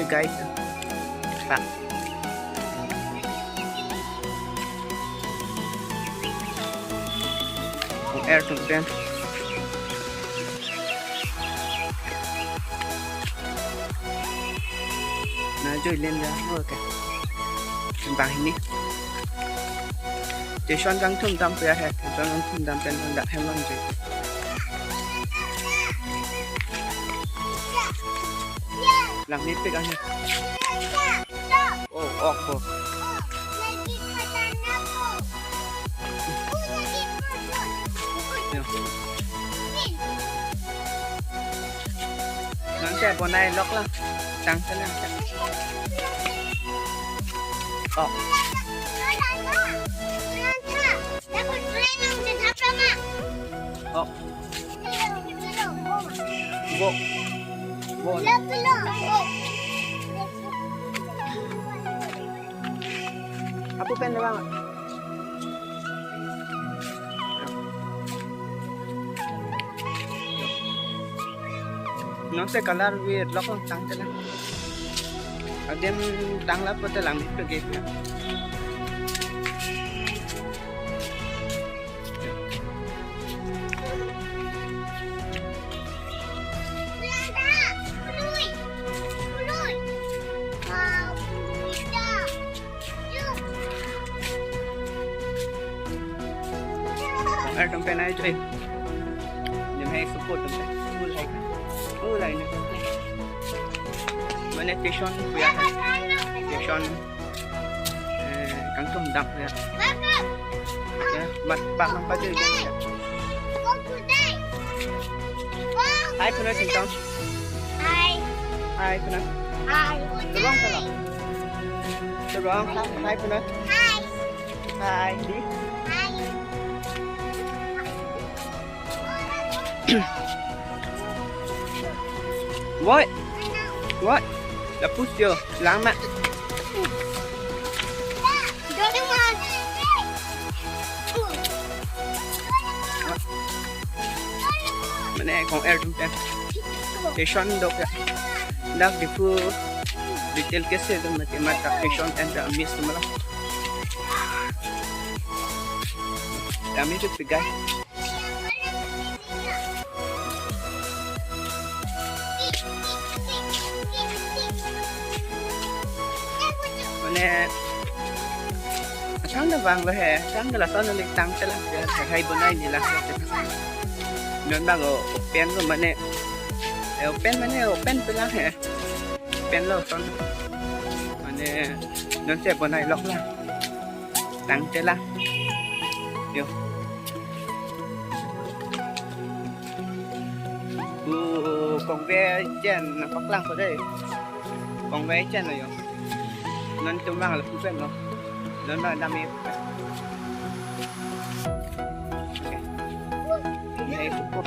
người guide Pak air tumpen nah joy lên ra thôi kìa bang ini station gang thum dam pe hai station gang thum dam pen dak hem lang joy lang ni pe gang oh ok nang xe bọn này lóc lắm tăng thế nào oh oh bộ bộ apa pen bang nó sẽ color weird lóc lắm tăng thế nào ở đêm tăng lắm có thể làm được cái gì ở trong cái này chơi nhìn hay support trong cái này này mana station punya station kangkung dam ya mat pak nampak je hai puna sintong hai puna terang salah terang hai puna hai di What? What? Dapus dia. Selamat. Mana con air chúng ta. Station dok ya. Dak di fu detail kese tu mati mata station and miss tu malah. Kami tu pegai. Nè sáng nó vàng rồi hè sáng nó là sao nó lên tăng sẽ làm hay bữa nay thì là nên bao gồm pen của mình nè pen mình nè pen từ lá hè pen lâu son mình nè nó sẽ bữa nay lóc là tăng sẽ là điều còn ve trên nó phát lăng vào đây còn ve trên này rồi nên trong vang là không quen đâu nên là đam mê này support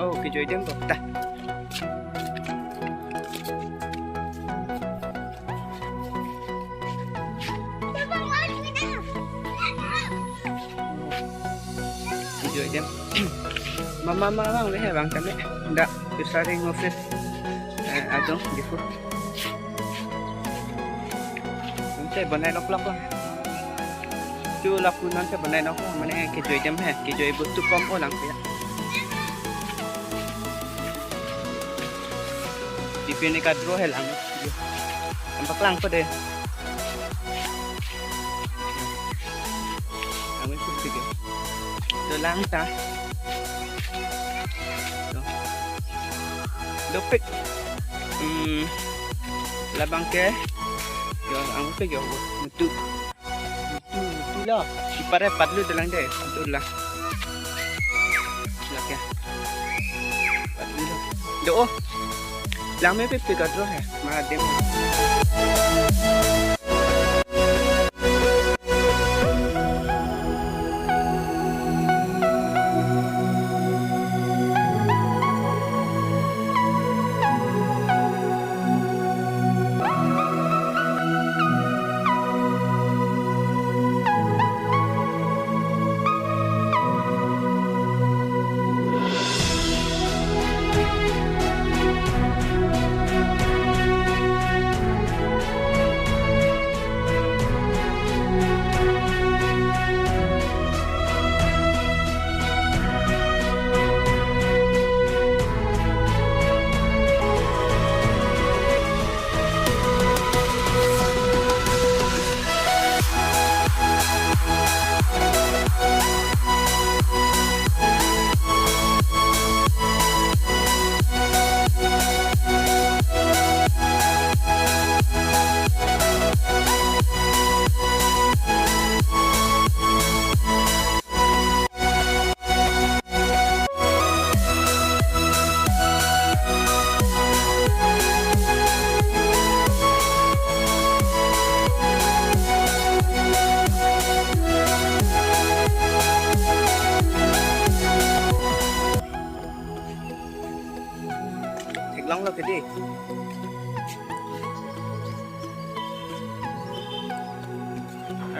oh cái chơi tiếng ta cái chơi tiếng mama bang leh bang kami ndak disaring office adong gitu nanti banai lok lah chu laku nanti banai lok mana ke joy jam hai ke joy butuh kom orang ya di sini kadro helang nampak lang ko deh kami pun sige dolang ta dopik labang ke yo ang ke yo mutu lah ipare padlu dalang deh betul lah ya padlu do lang me pe kadro hai ma dem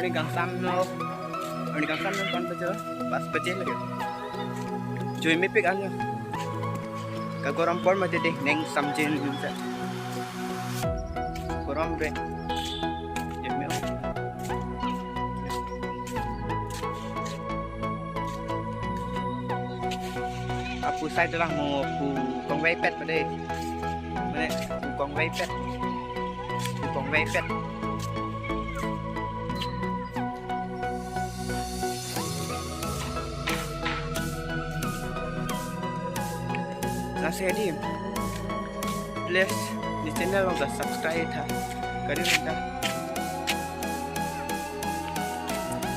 Ernie kang sam no kon pa jo bas baje lagi joy me pick ano kagoram por ma de neng samjin sa goram be jemme apu sai lang mo pu con vây pet ma de ne con vây pet con vây pet nasi di please di channel lo subscribe tha kari beta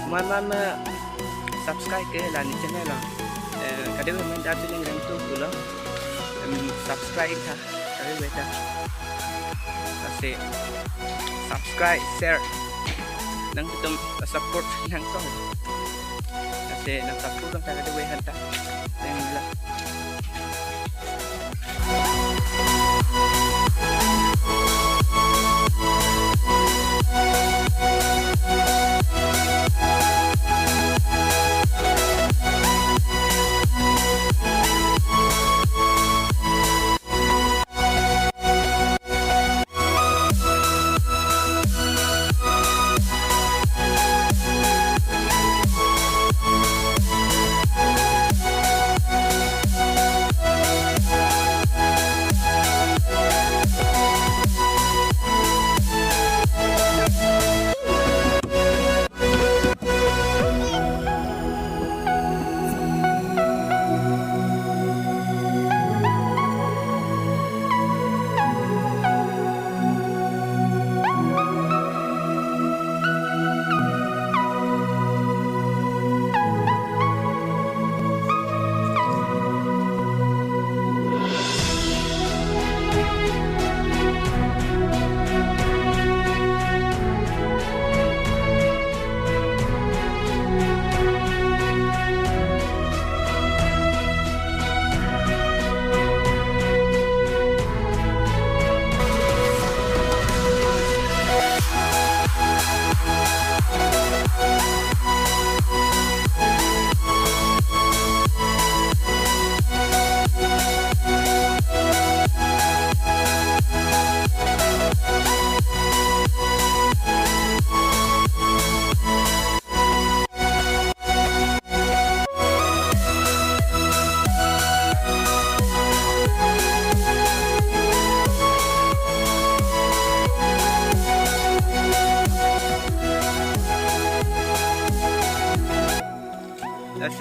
mama subscribe ke la ni channel lo kari beta tuling rem tu dulu subscribe tha kari beta nasi subscribe share nang tum support nang so nasi nang support lang kari beta ta thank you.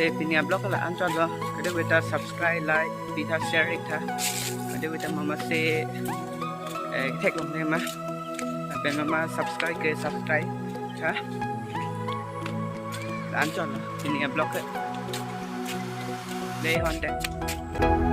से पिनिया ब्लॉग ला आंचल लो कदे बेटा subscribe like बिथा शेयर इथा कदे बेटा मामा से टेक लो ने मा पे मामा सब्सक्राइब के सब्सक्राइब था आंचल पिनिया ब्लॉग ले होंडे